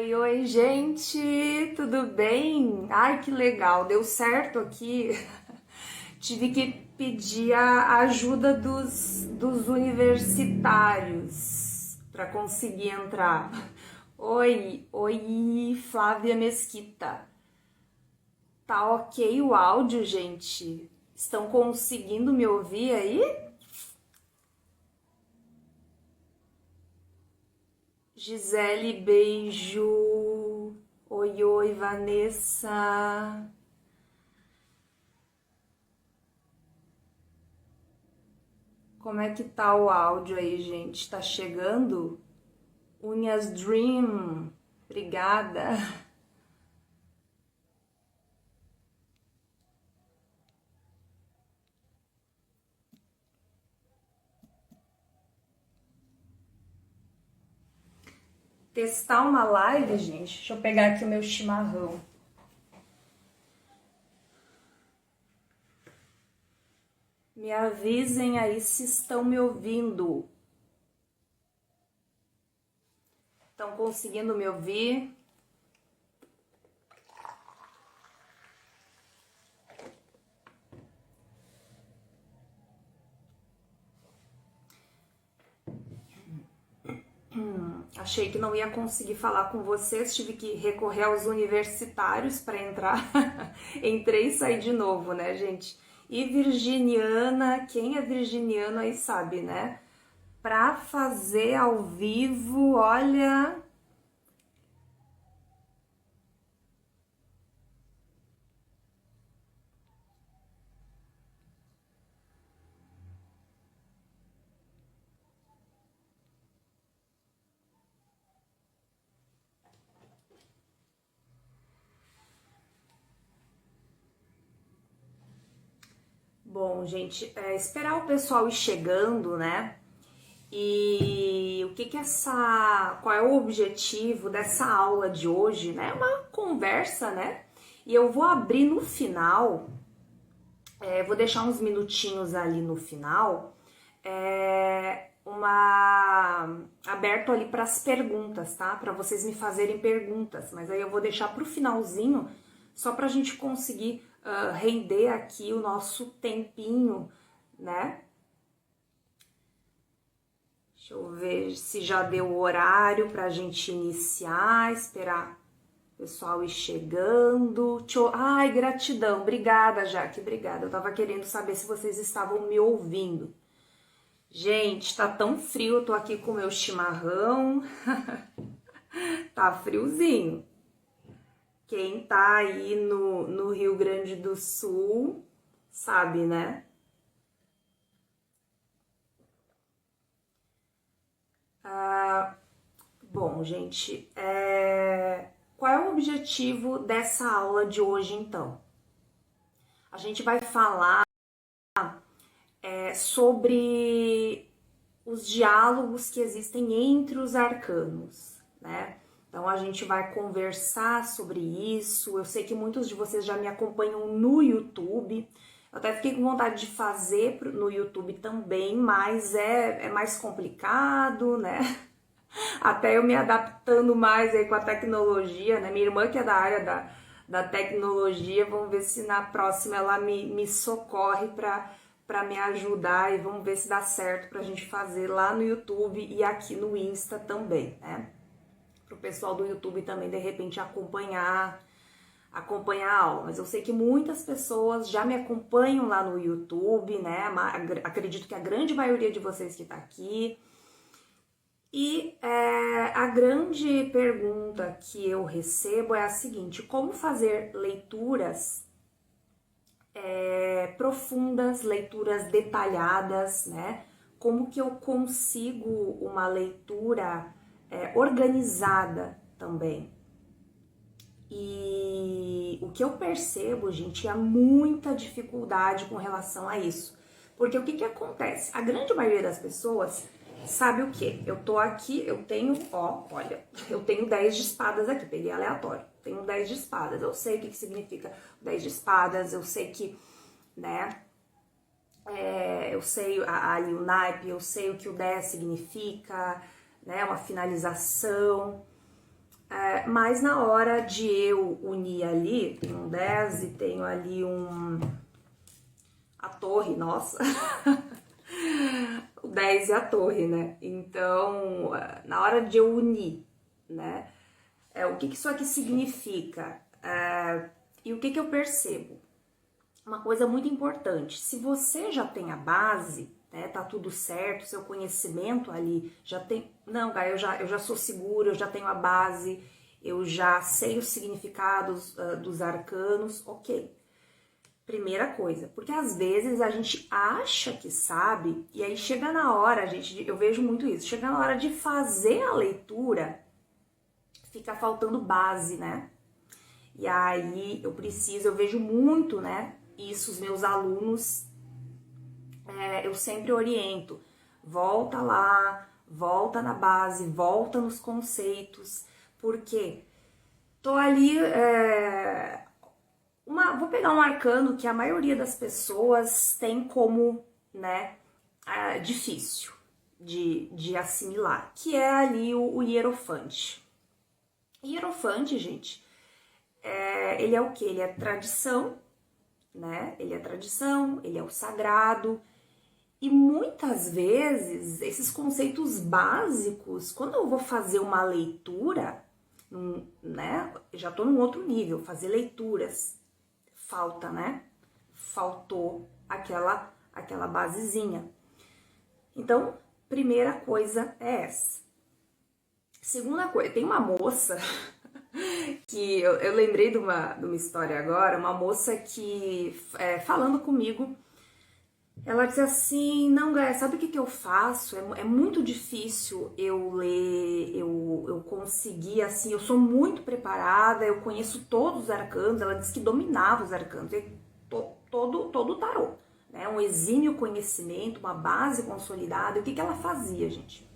Oi, oi, gente, tudo bem? Ai, que legal, deu certo aqui. Tive que pedir a ajuda dos universitários para conseguir entrar. Oi, oi, Flávia Mesquita. Tá ok o áudio, gente? Estão conseguindo me ouvir aí? Gisele, beijo. Oi, oi, Vanessa. Como é que tá o áudio aí, gente? Tá chegando? Unhas Dream. Obrigada. Testar uma live, gente. Deixa eu pegar aqui o meu chimarrão. Me avisem aí se estão me ouvindo. Estão conseguindo me ouvir? Achei que não ia conseguir falar com vocês, tive que recorrer aos universitários para entrar. Entrei e saí de novo, né, gente? E virginiana, quem é virginiano aí sabe, né? Para fazer ao vivo, olha. Bom, gente, esperar o pessoal ir chegando, né? E o que que qual é o objetivo dessa aula de hoje, né? É uma conversa, né? E eu vou abrir no final, vou deixar uns minutinhos ali no final, uma aberto ali para as perguntas, tá? Para vocês me fazerem perguntas, mas aí eu vou deixar para o finalzinho, só para a gente conseguir render aqui o nosso tempinho, né? Deixa eu ver se já deu o horário para a gente iniciar, esperar o pessoal ir chegando. Ai, gratidão, obrigada, Jaque, obrigada. Eu tava querendo saber se vocês estavam me ouvindo. Gente, tá tão frio, eu tô aqui com o meu chimarrão. Tá friozinho. Quem tá aí no Rio Grande do Sul sabe, né? Bom, gente, qual é o objetivo dessa aula de hoje, então? A gente vai falar sobre os diálogos que existem entre os arcanos, né? Então a gente vai conversar sobre isso. Eu sei que muitos de vocês já me acompanham no YouTube. Eu até fiquei com vontade de fazer no YouTube também, mas é mais complicado, né? Até eu me adaptando mais aí com a tecnologia, né? Minha irmã que é da área da tecnologia, vamos ver se na próxima ela me socorre para me ajudar e vamos ver se dá certo para a gente fazer lá no YouTube e aqui no Insta também, né? Para o pessoal do YouTube também de repente acompanhar a aula. Mas eu sei que muitas pessoas já me acompanham lá no YouTube, né? Acredito que a grande maioria de vocês que está aqui. E a grande pergunta que eu recebo é a seguinte: como fazer leituras profundas, leituras detalhadas, né? Como que eu consigo uma leitura organizada também? E o que eu percebo, gente, é muita dificuldade com relação a isso. Porque o que que acontece? A grande maioria das pessoas sabe o que? Eu tô aqui, eu tenho, ó, olha, eu tenho 10 de espadas aqui, peguei aleatório. Tenho 10 de espadas, eu sei o que que significa 10 de espadas, eu sei que, né, eu sei ali o naipe, eu sei o que o 10 significa, né, uma finalização. Mas na hora de eu unir ali, tem um 10 e tenho ali a torre, nossa, o 10 e a torre, né? Então, na hora de eu unir, né? O que isso aqui significa? E o que eu percebo? Uma coisa muito importante, se você já tem a base, né, tá tudo certo, seu conhecimento ali já tem... Não, Gaia, eu já sou segura, eu já tenho a base, eu já sei os significados dos arcanos, ok. Primeira coisa, porque às vezes a gente acha que sabe, e aí chega na hora, eu vejo muito isso, chega na hora de fazer a leitura, fica faltando base, né? E aí eu vejo muito, né? Isso, os meus alunos, eu sempre oriento, volta lá, volta na base, volta nos conceitos, porque tô ali, vou pegar um arcano que a maioria das pessoas tem como, né, difícil de assimilar, que é ali o Hierofante. Hierofante, gente, ele é o que? Ele é tradição, né? Ele é tradição, ele é o sagrado. E muitas vezes, esses conceitos básicos, quando eu vou fazer uma leitura, né? Eu já tô num outro nível, fazer leituras. Falta, né? Faltou aquela basezinha. Então, primeira coisa é essa. Segunda coisa, tem uma moça que eu lembrei de uma história agora, uma moça que, falando comigo, ela disse assim, não, Gaia, sabe o que eu faço? É muito difícil eu ler, eu conseguir, assim, eu sou muito preparada, eu conheço todos os arcanos, ela disse que dominava os arcanos, todo o tarô, né? Um exímio conhecimento, uma base consolidada. E o que ela fazia, gente?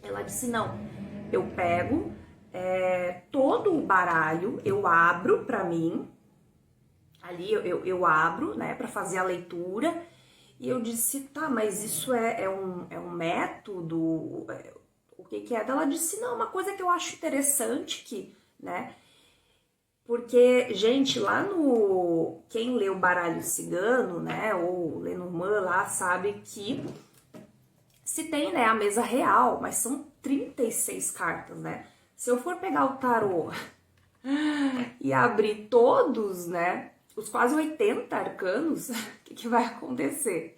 Ela disse, não, eu pego todo o baralho, eu abro pra mim, ali eu abro, né, pra fazer a leitura, e eu disse, tá, mas isso é um método, o que é? Ela disse, não, uma coisa que eu acho interessante que, né, porque, gente, lá no... Quem lê o baralho cigano, né, ou Lenormand lá, sabe que se tem, né, a mesa real, mas são 36 cartas, né? Se eu for pegar o tarô e abrir todos, né, os quase 80 arcanos, o que vai acontecer?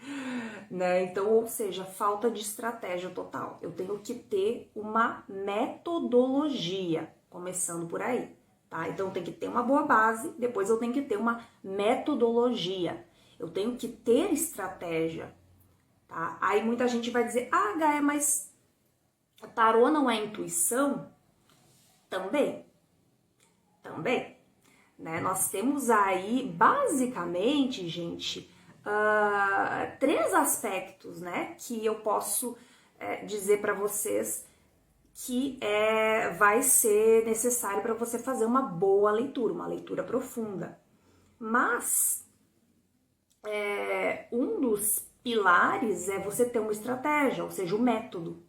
Né? Então, ou seja, falta de estratégia total. Eu tenho que ter uma metodologia, começando por aí, tá? Então, eu tenho que ter uma boa base, depois eu tenho que ter uma metodologia. Eu tenho que ter estratégia, tá? Aí muita gente vai dizer, ah, Gaia, mas tarô não é intuição? Também. Né? Nós temos aí, basicamente, gente, 3 aspectos, né, que eu posso dizer para vocês que vai ser necessário para você fazer uma boa leitura, uma leitura profunda. Mas um dos pilares é você ter uma estratégia, ou seja, um método.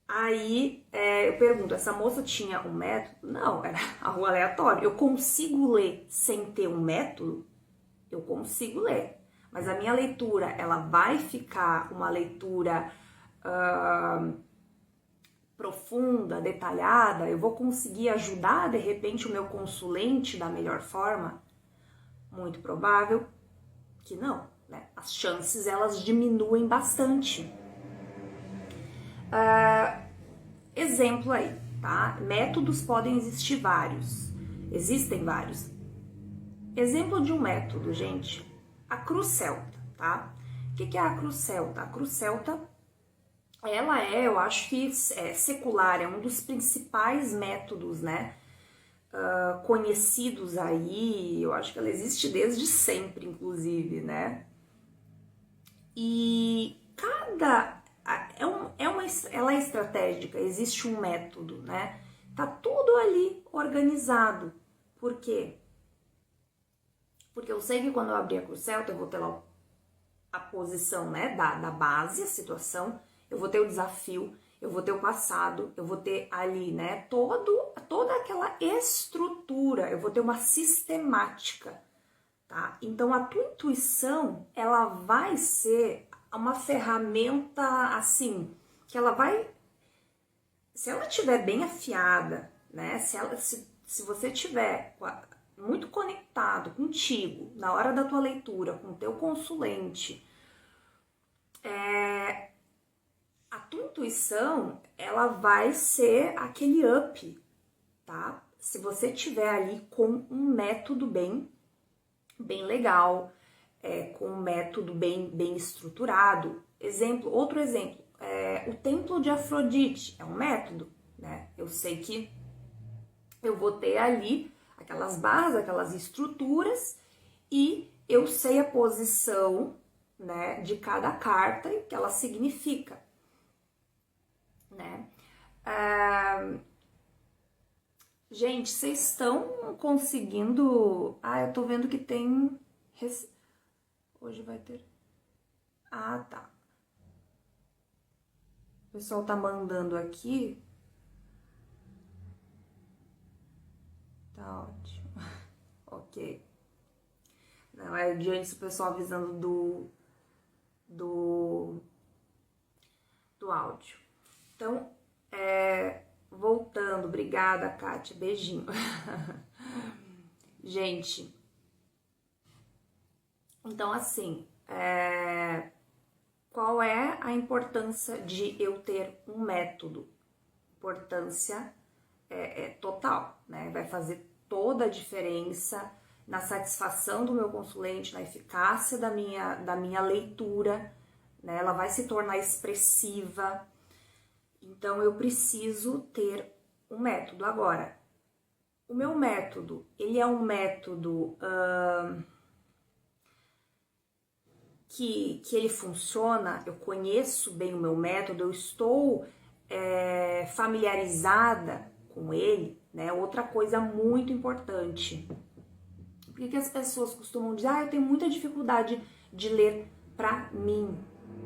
Aí eu pergunto, essa moça tinha um método? Não, era algo aleatório. Eu consigo ler sem ter um método? Eu consigo ler. Mas a minha leitura, ela vai ficar uma leitura profunda, detalhada? Eu vou conseguir ajudar, de repente, o meu consulente da melhor forma? Muito provável que não, né? As chances, elas diminuem bastante. Exemplo aí, tá? Métodos podem existir vários. Existem vários. Exemplo de um método, gente. A cruz celta, tá? O que é a cruz celta? A cruz celta, ela eu acho que secular, é um dos principais métodos, né? Conhecidos aí, eu acho que ela existe desde sempre, inclusive, né? E ela é estratégica, existe um método, né? Tá tudo ali organizado. Por quê? Porque eu sei que quando eu abrir a cruz celta, eu vou ter lá a posição, né, da base, a situação, eu vou ter o desafio, eu vou ter o passado, eu vou ter ali, né, toda aquela estrutura, eu vou ter uma sistemática, tá? Então a tua intuição, ela vai ser uma ferramenta assim, que ela vai, se ela estiver bem afiada, né, se você tiver muito conectado contigo na hora da tua leitura, com o teu consulente, a tua intuição, ela vai ser aquele up, tá? Se você tiver ali com um método bem legal, com um método bem estruturado. Outro exemplo, o Templo de Afrodite é um método, né? Eu sei que eu vou ter ali aquelas bases, aquelas estruturas, e eu sei a posição, né, de cada carta e o que ela significa, né? Gente, vocês estão conseguindo... Ah, eu tô vendo que tem... Hoje vai ter... Ah, tá. O pessoal tá mandando aqui. Tá ótimo. Ok. Não, é diante do pessoal avisando do áudio. Então, voltando, obrigada, Kátia, beijinho. Gente, então assim, qual é a importância de eu ter um método? Importância total, né? Vai fazer toda a diferença na satisfação do meu consulente, na eficácia da minha leitura, né? Ela vai se tornar expressiva. Então, eu preciso ter um método. Agora, o meu método, ele é um método que ele funciona, eu conheço bem o meu método, eu estou familiarizada com ele, né? Outra coisa muito importante. Por que as pessoas costumam dizer, eu tenho muita dificuldade de ler pra mim?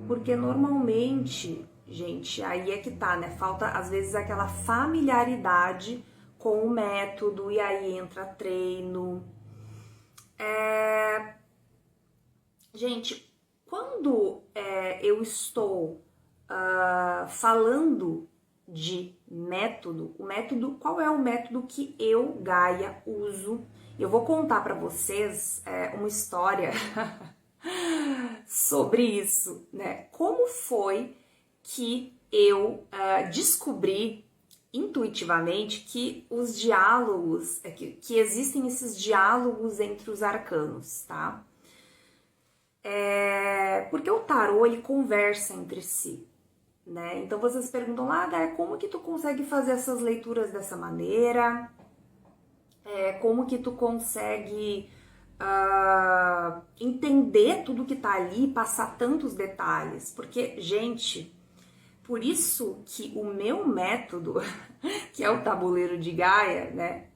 Porque normalmente, gente, aí é que tá, né? Falta, às vezes, aquela familiaridade com o método, e aí entra treino. Gente, quando eu estou falando de método, qual é o método que eu, Gaia, uso? Eu vou contar para vocês uma história sobre isso, né? Como foi que eu descobri intuitivamente que os diálogos, que existem esses diálogos entre os arcanos, tá? Porque o tarô, ele conversa entre si, né? Então vocês perguntam lá, Gaia, como que tu consegue fazer essas leituras dessa maneira? Como que tu consegue entender tudo que tá ali, passar tantos detalhes? Porque, gente, por isso que o meu método, que é o tabuleiro de Gaia, né?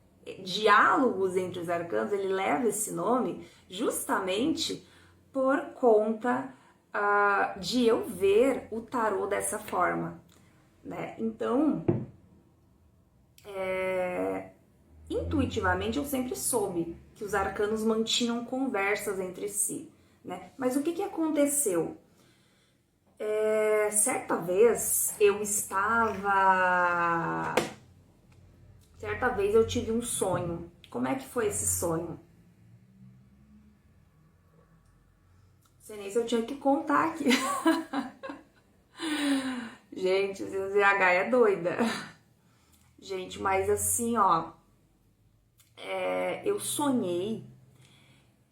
Diálogos entre os arcanos, ele leva esse nome justamente por conta de eu ver o tarô dessa forma, né? Então, intuitivamente eu sempre soube que os arcanos mantinham conversas entre si, né? Mas o que aconteceu? Certa vez eu tive um sonho. Como é que foi esse sonho? Não sei nem se eu tinha que contar aqui. Gente, a Gaia é doida. Gente, mas assim, ó, eu sonhei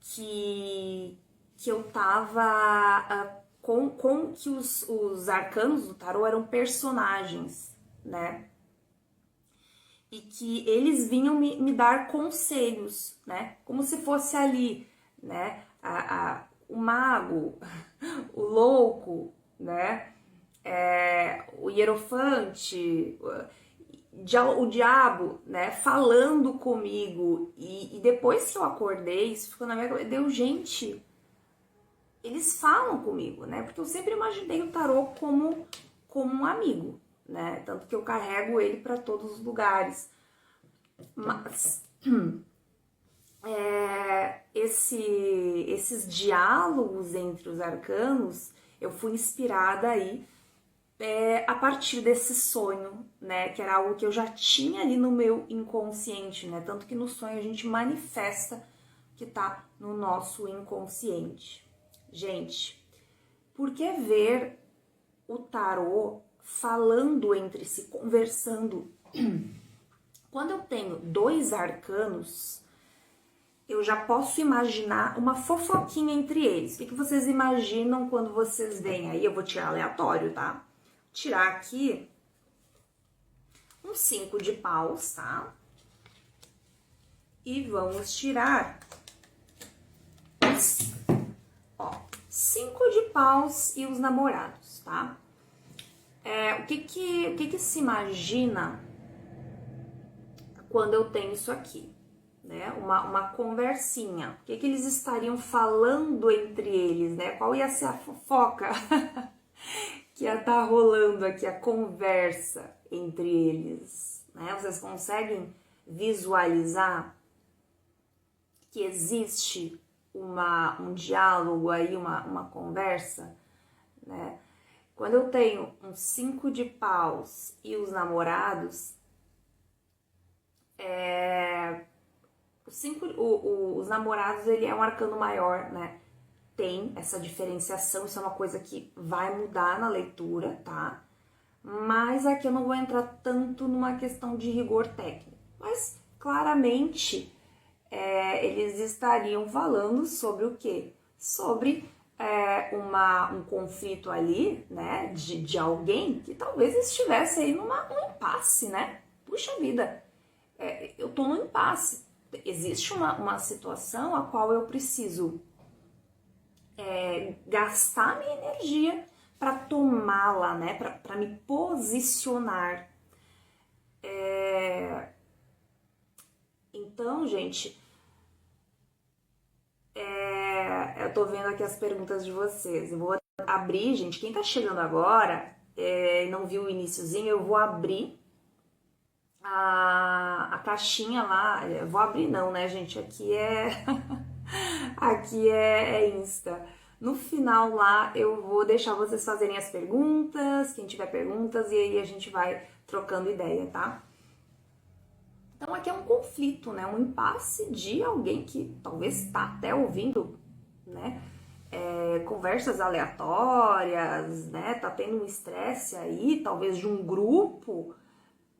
que eu tava com que os arcanos do tarô eram personagens, né? E que eles vinham me dar conselhos, né? Como se fosse ali, né? O mago, o louco, né? O hierofante, o diabo, né? Falando comigo. E depois que eu acordei, isso ficou na minha cabeça, gente, eles falam comigo, né? Porque eu sempre imaginei o tarô como um amigo, né? Tanto que eu carrego ele para todos os lugares. Mas esses diálogos entre os arcanos, eu fui inspirada aí a partir desse sonho, né? Que era algo que eu já tinha ali no meu inconsciente, né? Tanto que no sonho a gente manifesta o que tá no nosso inconsciente. Gente, por que ver o tarô falando entre si, conversando? Quando eu tenho 2 arcanos, eu já posso imaginar uma fofoquinha entre eles. O que vocês imaginam quando vocês veem aí? Eu vou tirar aleatório, tá? Tirar aqui um 5 de paus, tá? E vamos tirar os 5 de paus e os namorados, tá? O que se imagina quando eu tenho isso aqui, né? Uma conversinha. O que eles estariam falando entre eles, né? Qual ia ser a fofoca que ia estar rolando aqui, a conversa entre eles, né? Vocês conseguem visualizar que existe um diálogo aí, uma conversa, né? Quando eu tenho um 5 de paus e os namorados, os namorados, ele é um arcano maior, né? Tem essa diferenciação, isso é uma coisa que vai mudar na leitura, tá? Mas aqui eu não vou entrar tanto numa questão de rigor técnico. Mas, claramente, eles estariam falando sobre o quê? Sobre um conflito ali, né? De alguém que talvez estivesse aí num impasse, né? Puxa vida, eu tô num impasse. Existe uma situação a qual eu preciso gastar minha energia para tomá-la, né? Para me posicionar. Então, gente, eu tô vendo aqui as perguntas de vocês. Eu vou abrir, gente. Quem tá chegando agora e não viu o iniciozinho, eu vou abrir a caixinha lá. Eu vou abrir não, né, gente? Aqui aqui é Insta. No final lá eu vou deixar vocês fazerem as perguntas, quem tiver perguntas, e aí a gente vai trocando ideia, tá? Então aqui é um conflito, né? Um impasse de alguém que talvez está até ouvindo, né? Conversas aleatórias, né? Tá tendo um estresse aí, talvez de um grupo,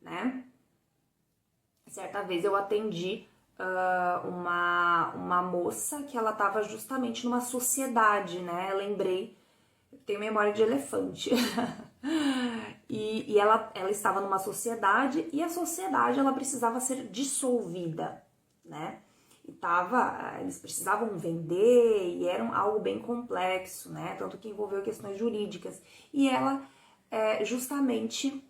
né? Certa vez eu atendi uma moça que ela estava justamente numa sociedade, né? Eu lembrei, eu tenho memória de elefante. e ela estava numa sociedade e a sociedade ela precisava ser dissolvida, né? Eles precisavam vender e era algo bem complexo, né? Tanto que envolveu questões jurídicas. E ela justamente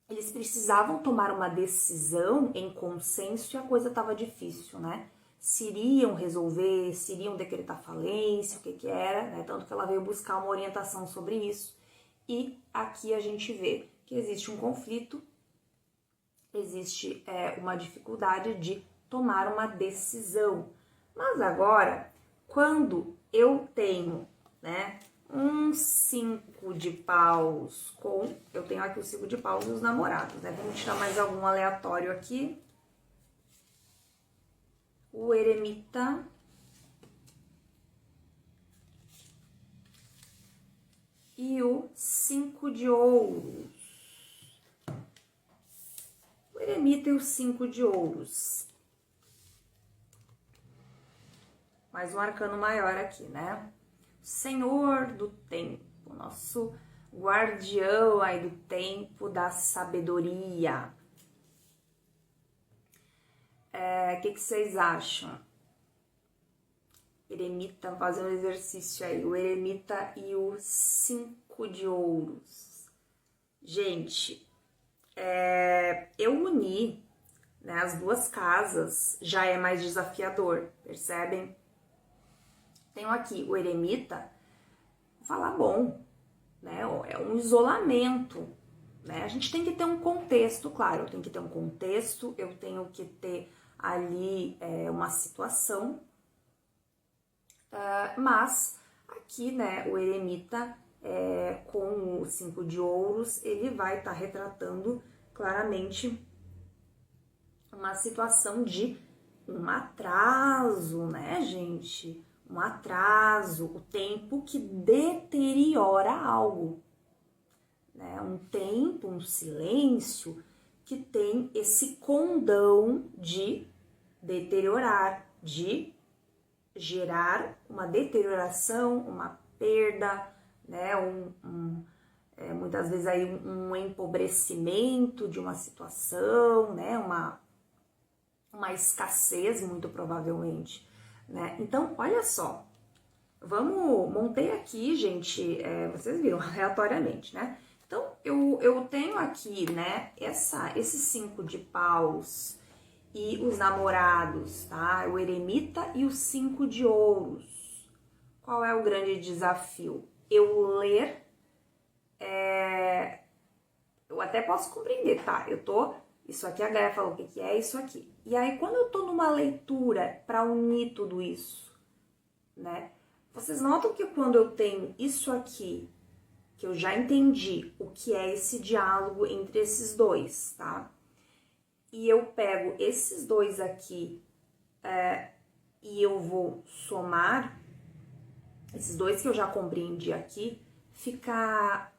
eles precisavam tomar uma decisão em consenso e a coisa estava difícil, né? Se iriam resolver, se iriam decretar falência, o que era, né? Tanto que ela veio buscar uma orientação sobre isso. E aqui a gente vê que existe um conflito, existe uma dificuldade de tomar uma decisão. Mas agora, quando eu tenho, né, um 5 de paus eu tenho aqui o 5 de paus e os namorados, né? Vamos tirar mais algum aleatório aqui. O eremita. E o 5 de ouros. O eremita e o 5 de ouros. Mais um arcano maior aqui, né? Senhor do tempo, nosso guardião aí do tempo, da sabedoria. O que vocês acham? Eremita, fazer um exercício aí. O eremita e o 5 de ouros. Gente, eu uni, né, as duas casas, já é mais desafiador, percebem? Tenho aqui o eremita, vou falar bom, né? É um isolamento, né? A gente tem que ter um contexto, claro, eu tenho que ter um contexto, eu tenho que ter ali uma situação, mas aqui, né, o eremita com o 5 de ouros, ele vai estar retratando claramente uma situação de um atraso, né, gente? Um atraso, o tempo que deteriora algo, né? Um tempo, um silêncio que tem esse condão de deteriorar, de gerar uma deterioração, uma perda, né? Muitas vezes aí um empobrecimento de uma situação, né? Uma escassez, muito provavelmente, né? Então, olha só, montei aqui, gente, vocês viram, aleatoriamente, né? Então, eu tenho aqui, né, esse 5 de paus e os namorados, tá? O eremita e o 5 de ouros. Qual é o grande desafio? Eu ler, eu até posso compreender, tá? Isso aqui a Gaia falou o que é isso aqui. E aí, quando eu tô numa leitura para unir tudo isso, né? Vocês notam que quando eu tenho isso aqui, que eu já entendi o que é esse diálogo entre esses dois, tá? E eu pego esses dois aqui e eu vou somar, esses dois que eu já compreendi aqui, fica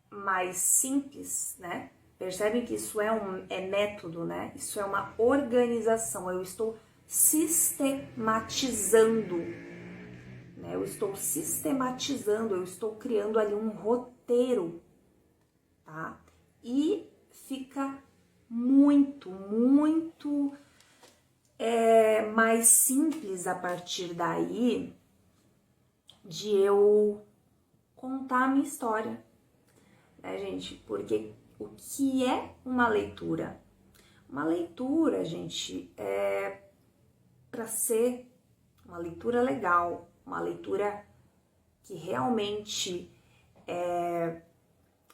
mais simples, né? Percebem que isso é método, né? Isso é uma organização, eu estou sistematizando, né? Eu estou criando ali um roteiro, tá? E fica muito mais simples a partir daí de eu contar a minha história, né, gente? Porque o que é uma leitura? Uma leitura, gente, é para ser uma leitura legal, uma leitura que realmente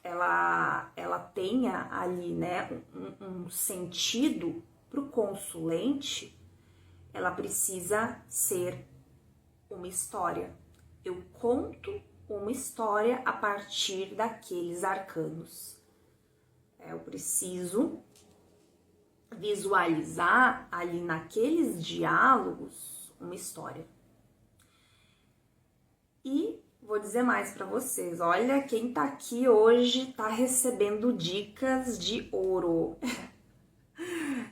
ela tenha ali, né, um sentido para o consulente, ela precisa ser uma história. Eu conto uma história a partir daqueles arcanos. Eu preciso visualizar ali naqueles diálogos uma história. E vou dizer mais para vocês, olha, quem tá aqui hoje tá recebendo dicas de ouro.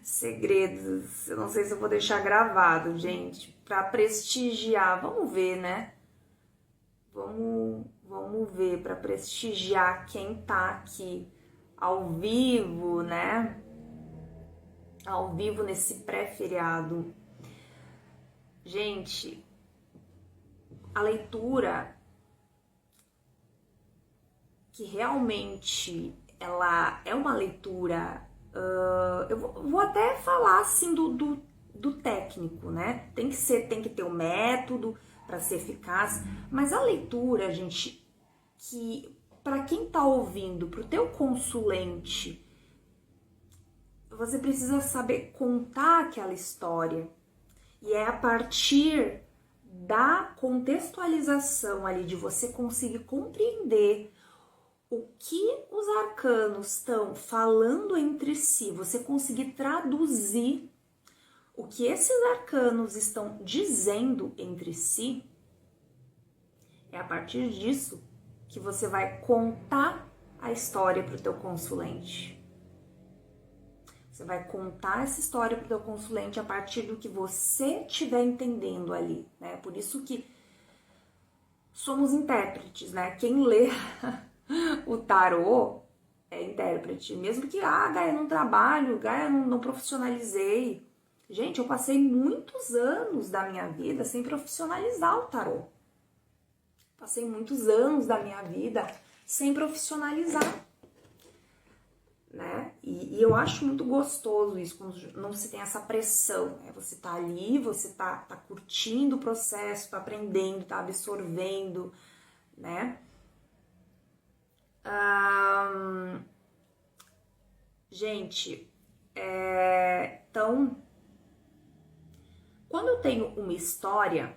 Segredos, eu não sei se eu vou deixar gravado, gente, para prestigiar, vamos ver, né? Vamos ver, para prestigiar quem tá aqui ao vivo, né? Ao vivo nesse pré-feriado. Gente, a leitura que realmente ela é uma leitura, eu vou até falar assim do técnico, né? Tem que ter um método para ser eficaz, mas a leitura, gente, que para quem tá ouvindo, pro teu consulente, você precisa saber contar aquela história. E é a partir da contextualização ali, de você conseguir compreender o que os arcanos estão falando entre si, você conseguir traduzir o que esses arcanos estão dizendo entre si, é a partir disso que você vai contar a história para o teu consulente. Você vai contar essa história para o teu consulente a partir do que você estiver entendendo ali, né? Por isso que somos intérpretes, né? Quem lê o tarô é intérprete. Mesmo que, Gaia, não trabalho, Gaia, não profissionalizei. Gente, eu passei muitos anos da minha vida sem profissionalizar o tarô. Passei muitos anos da minha vida sem profissionalizar, né? E eu acho muito gostoso isso, quando não se tem essa pressão, né? Você tá ali, você tá curtindo o processo, tá aprendendo, tá absorvendo, né? Gente, então, quando eu tenho uma história,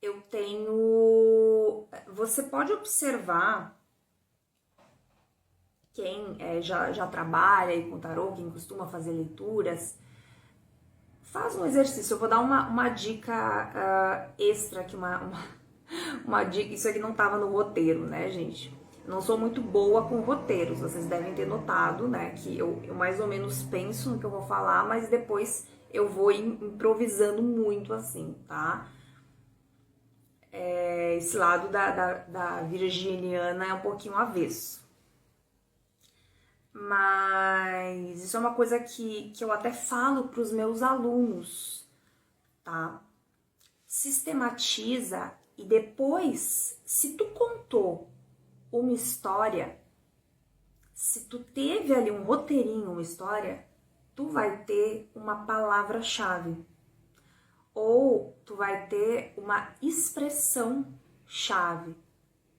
eu tenho. Você pode observar quem já trabalha aí com tarô, quem costuma fazer leituras, faz um exercício. Eu vou dar uma dica extra aqui, uma dica. Isso aqui não estava no roteiro, né, gente? Eu não sou muito boa com roteiros, vocês devem ter notado, né? Que eu mais ou menos penso no que eu vou falar, mas depois eu vou improvisando muito assim, tá? Esse lado da virginiana é um pouquinho avesso. Mas isso é uma coisa que eu até falo para os meus alunos, tá? Sistematiza e depois, se tu contou uma história, se tu teve ali um roteirinho, uma história, tu vai ter uma palavra-chave. Ou tu vai ter uma expressão-chave,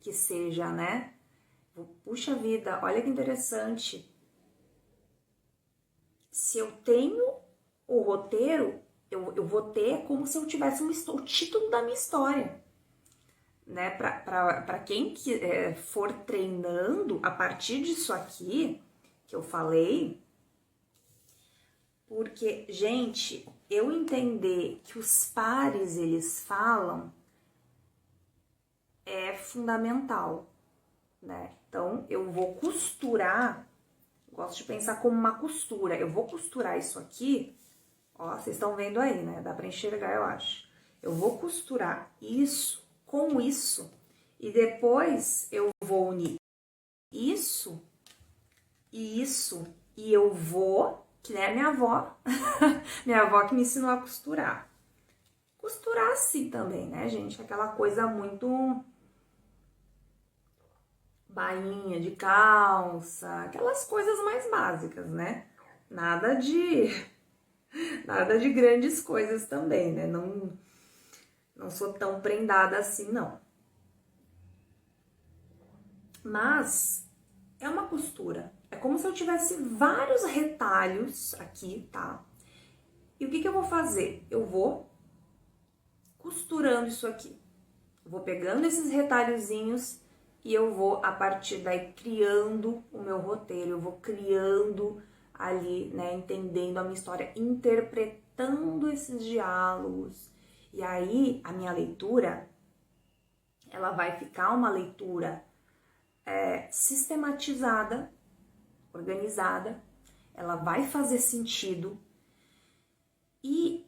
que seja, né? Puxa vida, olha que interessante. Se eu tenho o roteiro, eu vou ter como se eu tivesse o título da minha história. Né? Para quem for treinando a partir disso aqui que eu falei, porque, gente, eu entender que os pares eles falam é fundamental, né? Então, eu vou costurar, gosto de pensar como uma costura, eu vou costurar isso aqui, ó, vocês estão vendo aí, né? Dá pra enxergar, eu acho. Eu vou costurar isso com isso e depois eu vou unir isso e isso e eu vou, que nem a minha avó, minha avó que me ensinou a costurar. Costurar assim também, né, gente? Aquela coisa muito bainha de calça, aquelas coisas mais básicas, né? Nada de nada de grandes coisas também, né? Não sou tão prendada assim, não. Mas é uma costura. É como se eu tivesse vários retalhos aqui, tá? E o que eu vou fazer? Eu vou costurando isso aqui. Eu vou pegando esses retalhozinhos e eu vou, a partir daí, criando o meu roteiro. Eu vou criando ali, né, entendendo a minha história, interpretando esses diálogos. E aí, a minha leitura, ela vai ficar uma leitura sistematizada, organizada, ela vai fazer sentido e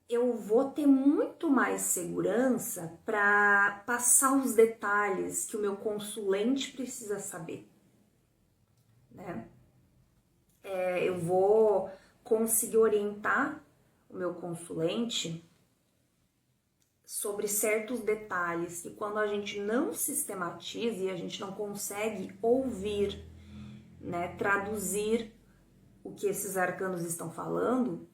eu vou ter muito mais segurança para passar os detalhes que o meu consulente precisa saber, né? Eu vou conseguir orientar o meu consulente sobre certos detalhes que quando a gente não sistematiza e a gente não consegue ouvir, né, traduzir o que esses arcanos estão falando,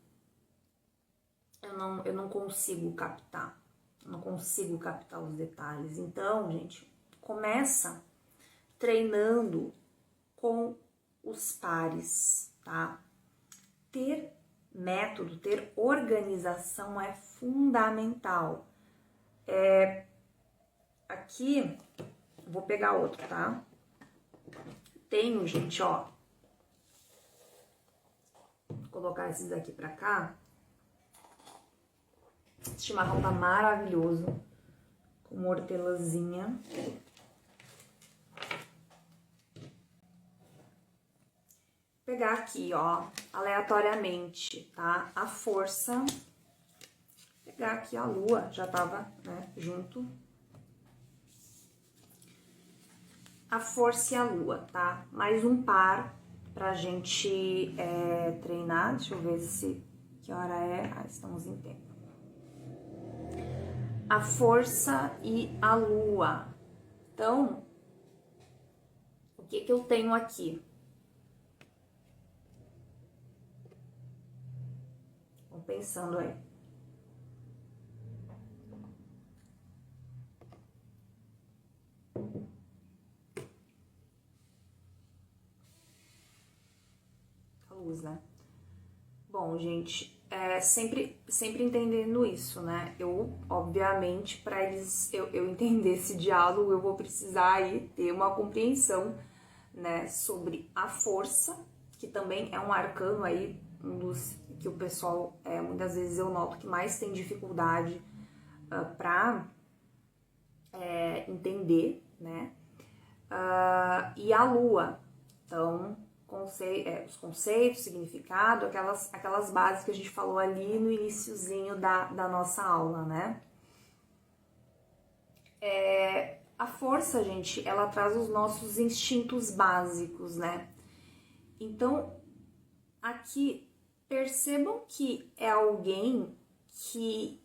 eu não consigo captar. Eu não consigo captar os detalhes. Então, gente, começa treinando com os pares, tá? Ter método, ter organização é fundamental. Aqui, vou pegar outro, tá? Tenho, gente, ó. Vou colocar esses aqui pra cá. Esse chimarrão tá maravilhoso. Com uma hortelãzinha. Vou pegar aqui, ó, aleatoriamente, tá? A força. Vou pegar aqui a lua, já tava, né, junto. A força e a lua, tá? Mais um par pra gente treinar. Deixa eu ver que hora é. Ah, estamos em tempo. A força e a lua. Então, o que eu tenho aqui? Vão pensando aí. Bom, gente, sempre entendendo isso, né? Eu, obviamente, para eu entender esse diálogo, eu vou precisar aí ter uma compreensão, né, sobre a força, que também é um arcano aí, um dos que o pessoal, muitas vezes eu noto que mais tem dificuldade para entender, né? E a lua. Então, os conceitos, significado, aquelas bases que a gente falou ali no iniciozinho da nossa aula, né? A força, gente, ela traz os nossos instintos básicos, né? Então, aqui, percebam que é alguém que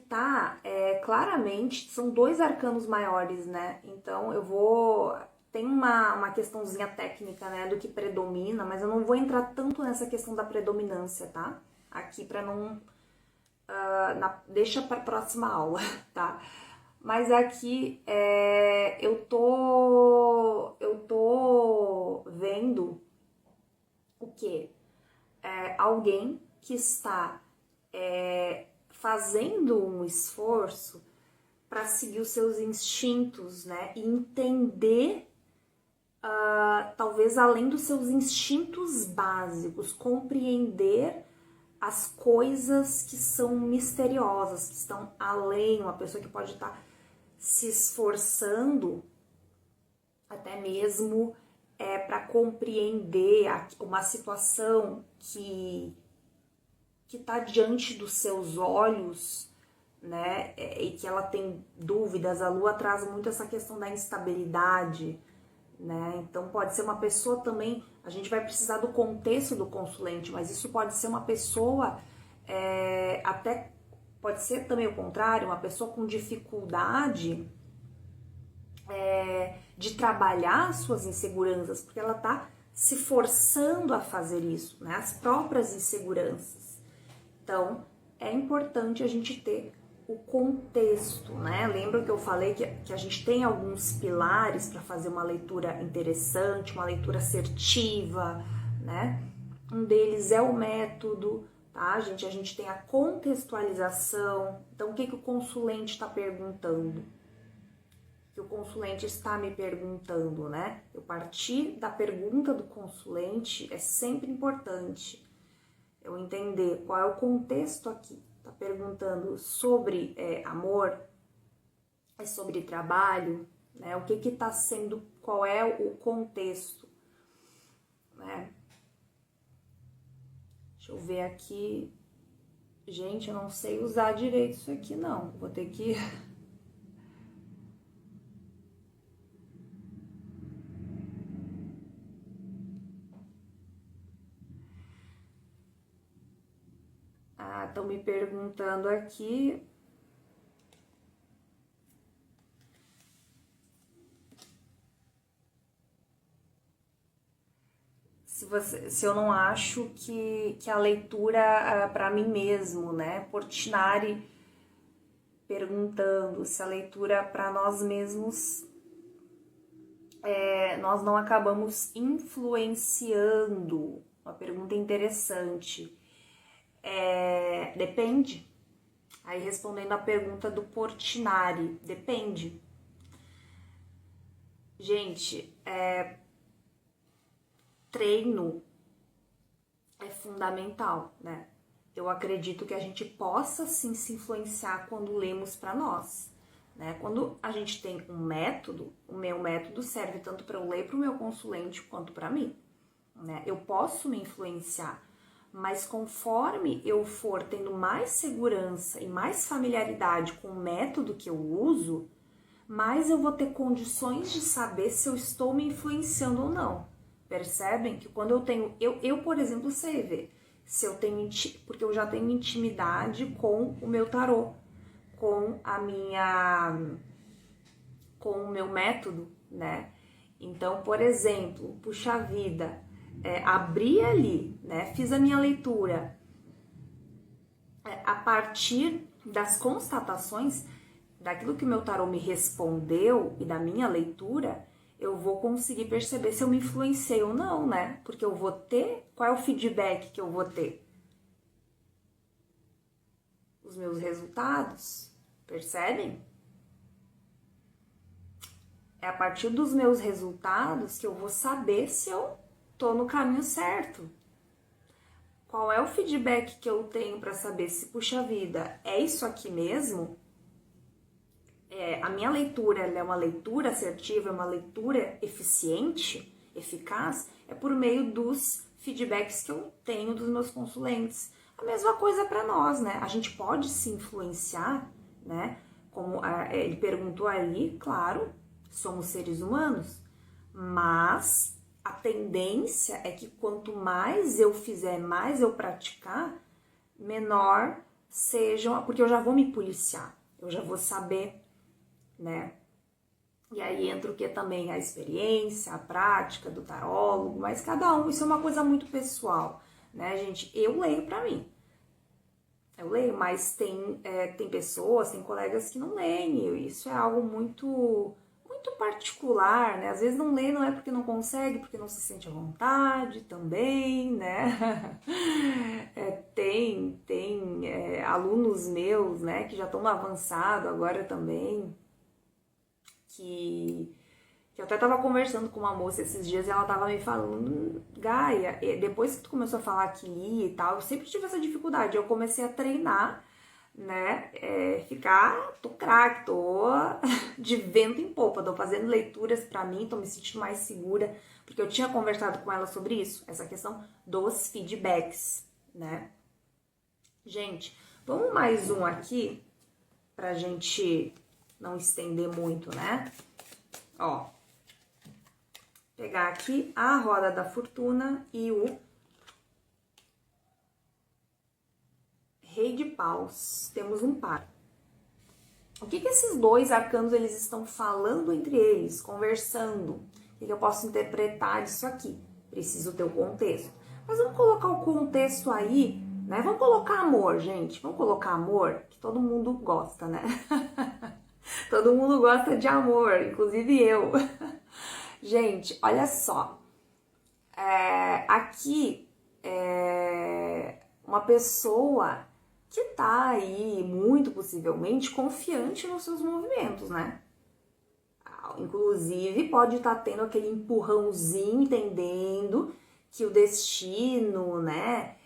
tá claramente, são dois arcanos maiores, né? Então tem uma questãozinha técnica, né, do que predomina, mas eu não vou entrar tanto nessa questão da predominância, tá? Aqui para não deixa para próxima aula, tá? Mas aqui eu tô vendo o quê? Alguém que está fazendo um esforço para seguir os seus instintos, né? E entender, talvez além dos seus instintos básicos, compreender as coisas que são misteriosas, que estão além, uma pessoa que pode estar se esforçando até mesmo para compreender uma situação que está diante dos seus olhos, né, e que ela tem dúvidas. A lua traz muito essa questão da instabilidade, né, então pode ser uma pessoa também, a gente vai precisar do contexto do consulente, mas isso pode ser uma pessoa, até pode ser também o contrário, uma pessoa com dificuldade de trabalhar suas inseguranças, porque ela está se forçando a fazer isso, né, as próprias inseguranças. Então, é importante a gente ter o contexto, né? Lembra que eu falei que a gente tem alguns pilares para fazer uma leitura interessante, uma leitura assertiva, né? Um deles é o método, tá, gente? A gente tem a contextualização. Então, o que o consulente está perguntando? O que o consulente está me perguntando, né? Eu partir da pergunta do consulente é sempre importante. Eu entender qual é o contexto aqui. Tá perguntando sobre amor, é sobre trabalho, né? O que tá sendo, qual é o contexto, né? Deixa eu ver aqui. Gente, eu não sei usar direito isso aqui, não. Vou ter que... Estão me perguntando aqui. Se eu não acho que a leitura para mim mesmo, né? Portinari perguntando se a leitura para nós mesmos nós não acabamos influenciando. Uma pergunta interessante. Depende. Aí respondendo a pergunta do Portinari, depende. Gente, treino é fundamental, né? Eu acredito que a gente possa sim se influenciar quando lemos para nós, né? Quando a gente tem um método, o meu método serve tanto para eu ler para o meu consulente quanto para mim, né? Eu posso me influenciar, mas conforme eu for tendo mais segurança e mais familiaridade com o método que eu uso, mais eu vou ter condições de saber se eu estou me influenciando ou não. Percebem que quando eu tenho... Eu por exemplo, sei ver se eu tenho... Porque eu já tenho intimidade com o meu tarô, com com o meu método, né? Então, por exemplo, puxa vida, abri ali, né? Fiz a minha leitura. A partir das constatações daquilo que o meu tarô me respondeu e da minha leitura, eu vou conseguir perceber se eu me influenciei ou não, né? Porque eu vou ter, qual é o feedback que eu vou ter? Os meus resultados, percebem? É a partir dos meus resultados que eu vou saber se eu tô no caminho certo. Qual é o feedback que eu tenho para saber se, puxa vida, é isso aqui mesmo? A minha leitura, ela é uma leitura assertiva, é uma leitura eficiente, eficaz, é por meio dos feedbacks que eu tenho dos meus consulentes. A mesma coisa para nós, né? A gente pode se influenciar, né? Como ele perguntou ali, claro, somos seres humanos, mas a tendência é que quanto mais eu fizer, mais eu praticar, menor sejam, porque eu já vou me policiar, eu já vou saber, né? E aí entra o que também? A experiência, a prática do tarólogo, mas cada um, isso é uma coisa muito pessoal, né, gente? Eu leio pra mim. Eu leio, mas tem pessoas, tem colegas que não leem, isso é algo muito particular, né? Às vezes não lê, não é porque não consegue, porque não se sente à vontade também, né? Tem alunos meus, né, que já estão no avançado agora também, que eu até tava conversando com uma moça esses dias e ela tava me falando, Gaia, depois que tu começou a falar que lia e tal, eu sempre tive essa dificuldade, eu comecei a treinar, né, tô craque, tô de vento em popa, tô fazendo leituras pra mim, tô me sentindo mais segura, porque eu tinha conversado com ela sobre isso, essa questão dos feedbacks, né. Gente, vamos mais um aqui, pra gente não estender muito, né, ó. Pegar aqui a roda da fortuna e o rei de paus. Temos um par. O que esses dois arcanos eles estão falando entre eles, conversando? O que eu posso interpretar disso aqui? Preciso ter o contexto. Mas vamos colocar o contexto aí, né? Vamos colocar amor, gente. Vamos colocar amor, que todo mundo gosta, né? Todo mundo gosta de amor, inclusive eu. Gente, olha só. Aqui uma pessoa que tá aí, muito possivelmente, confiante nos seus movimentos, né? Inclusive, pode estar tendo aquele empurrãozinho, entendendo que o destino, né?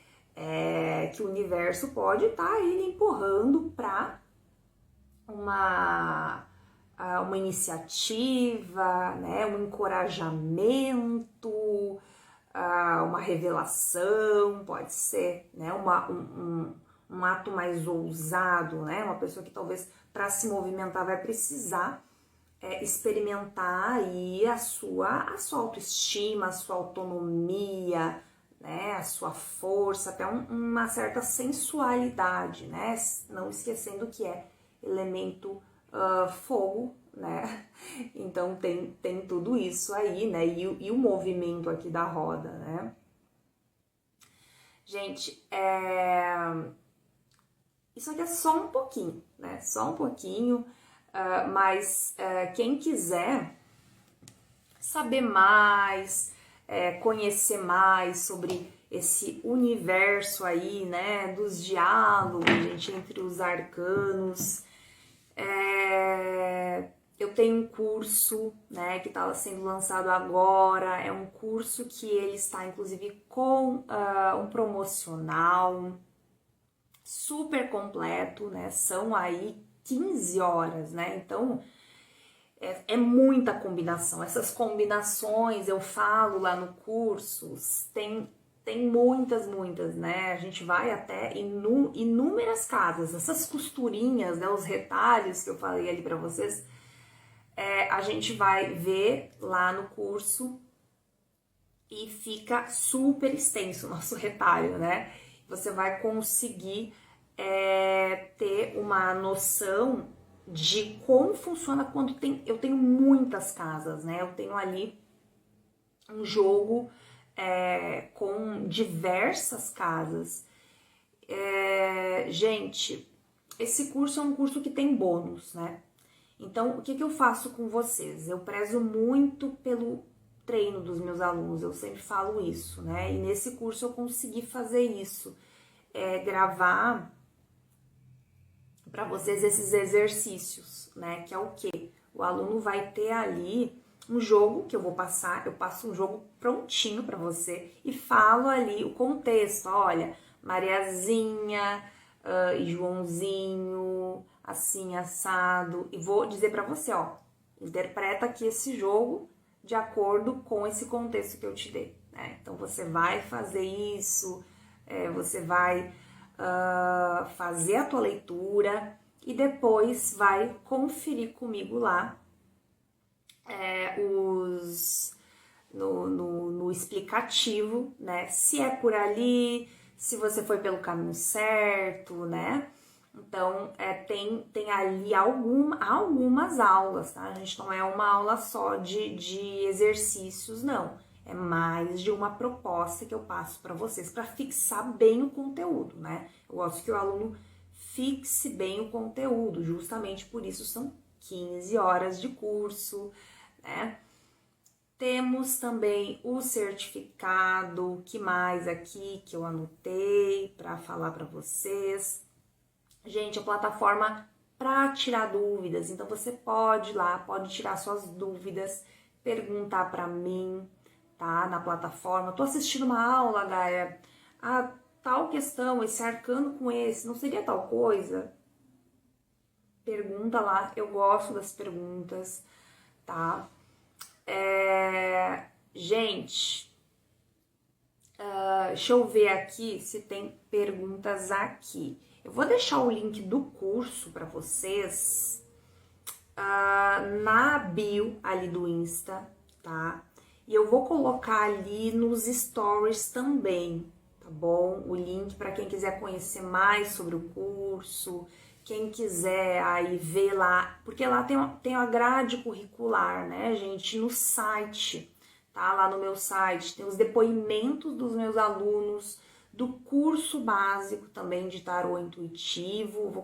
Que o universo pode estar aí empurrando para uma iniciativa, né? Um encorajamento, uma revelação, pode ser, né, um ato mais ousado, né, uma pessoa que talvez para se movimentar vai precisar experimentar aí a sua autoestima, a sua autonomia, né, a sua força, até uma certa sensualidade, né, não esquecendo que é elemento fogo, né? Então tem tudo isso aí, né? E o movimento aqui da roda, né? Gente, isso aqui é só um pouquinho, né? Só um pouquinho, mas quem quiser saber mais, conhecer mais sobre esse universo aí, né? Dos diálogos, gente, entre os arcanos. Eu tenho um curso, né, que está sendo lançado agora, é um curso que ele está, inclusive, com um promocional super completo, né, são aí 15 horas, né, então é muita combinação, essas combinações eu falo lá no curso, tem muitas, né? A gente vai até inúmeras casas, essas costurinhas, né? Os retalhos que eu falei ali pra vocês, a gente vai ver lá no curso e fica super extenso o nosso retalho, né? Você vai conseguir ter uma noção de como funciona quando eu tenho muitas casas, né? Eu tenho ali um jogo com diversas casas. Gente, esse curso é um curso que tem bônus, né? Então, o que eu faço com vocês? Eu prezo muito pelo treino dos meus alunos, eu sempre falo isso, né? E nesse curso eu consegui fazer isso, gravar para vocês esses exercícios, né? Que é o quê? O aluno vai ter ali um jogo que eu vou passar, eu passo um jogo prontinho para você e falo ali o contexto. Olha, Mariazinha, e Joãozinho, assim, assado. E vou dizer para você, ó, interpreta aqui esse jogo de acordo com esse contexto que eu te dei, né? Então, você vai fazer isso, você vai fazer a tua leitura e depois vai conferir comigo lá no explicativo, né? Se é por ali, se você foi pelo caminho certo, né? Então, tem ali algumas aulas, tá? A gente não é uma aula só de exercícios, não. É mais de uma proposta que eu passo para vocês para fixar bem o conteúdo, né? Eu gosto que o aluno fixe bem o conteúdo, justamente por isso são 15 horas de curso, né? Temos também o certificado, que mais aqui que eu anotei para falar para vocês. Gente, a plataforma para tirar dúvidas, então você pode ir lá, pode tirar suas dúvidas, perguntar para mim, tá? Na plataforma. Tô assistindo uma aula, Gaia, tal questão, esse arcano com esse, não seria tal coisa? Pergunta lá, eu gosto das perguntas, tá? Gente, deixa eu ver aqui se tem perguntas aqui. Eu vou deixar o link do curso para vocês na bio ali do Insta, tá? E eu vou colocar ali nos stories também, tá bom? O link para quem quiser conhecer mais sobre o curso, quem quiser aí ver lá, porque lá tem a grade curricular, né, gente, no site, tá? Lá no meu site tem os depoimentos dos meus alunos, do curso básico também de tarô intuitivo. Vou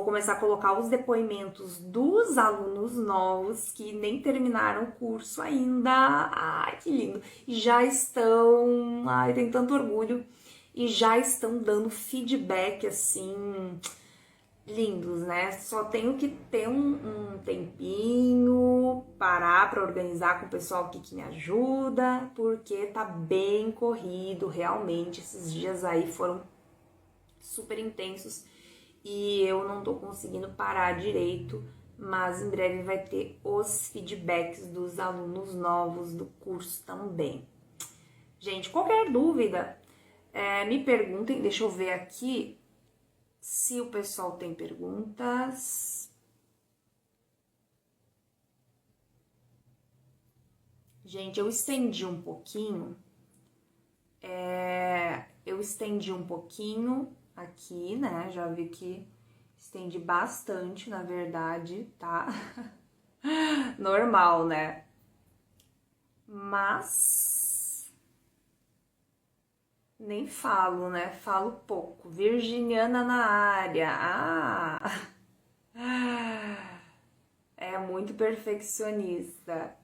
começar a colocar os depoimentos dos alunos novos que nem terminaram o curso ainda. Ai, que lindo! E já estão, ai, tenho tanto orgulho, e já estão dando feedback assim lindos, né? Só tenho que ter um tempinho, parar para organizar com o pessoal aqui que me ajuda, porque tá bem corrido, realmente. Esses dias aí foram super intensos e eu não tô conseguindo parar direito, mas em breve vai ter os feedbacks dos alunos novos do curso também. Gente, qualquer dúvida, me perguntem, deixa eu ver aqui se o pessoal tem perguntas. Gente, eu estendi um pouquinho. Eu estendi um pouquinho aqui, né? Já vi que estendi bastante, na verdade, tá? Normal, né? Mas nem falo, né? Falo pouco. Virginiana na área. É muito perfeccionista.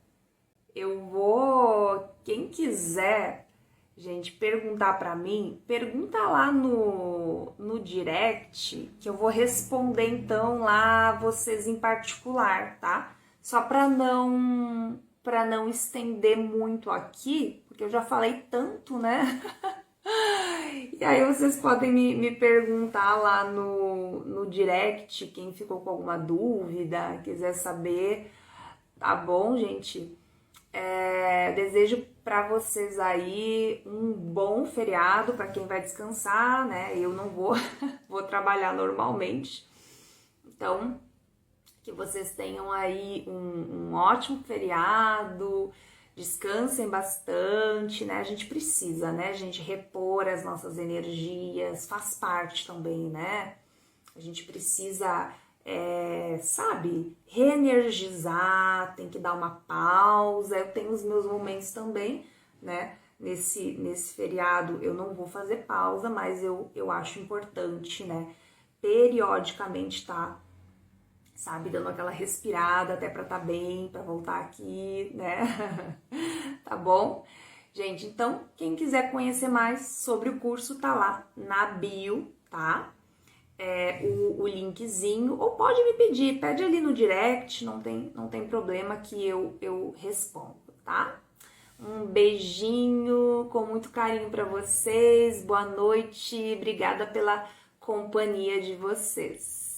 Quem quiser, gente, perguntar pra mim, pergunta lá no direct, que eu vou responder então lá vocês em particular, tá? Só para não estender muito aqui, porque eu já falei tanto, né? E aí vocês podem me perguntar lá no direct, quem ficou com alguma dúvida, quiser saber, tá bom, gente? Desejo para vocês aí um bom feriado para quem vai descansar, né? Eu não vou, vou trabalhar normalmente. Então, que vocês tenham aí um ótimo feriado, descansem bastante, né? A gente precisa, né? A gente repor as nossas energias, faz parte também, né? A gente precisa, sabe, reenergizar, tem que dar uma pausa. Eu tenho os meus momentos também, né? Nesse feriado eu não vou fazer pausa, mas eu acho importante, né? Periodicamente tá sabe? Dando aquela respirada até pra tá bem, pra voltar aqui, né? Tá bom? Gente, então, quem quiser conhecer mais sobre o curso, tá lá na bio, tá? O linkzinho, ou pode me pedir, pede ali no direct, não tem problema que eu respondo, tá? Um beijinho com muito carinho para vocês, boa noite, obrigada pela companhia de vocês.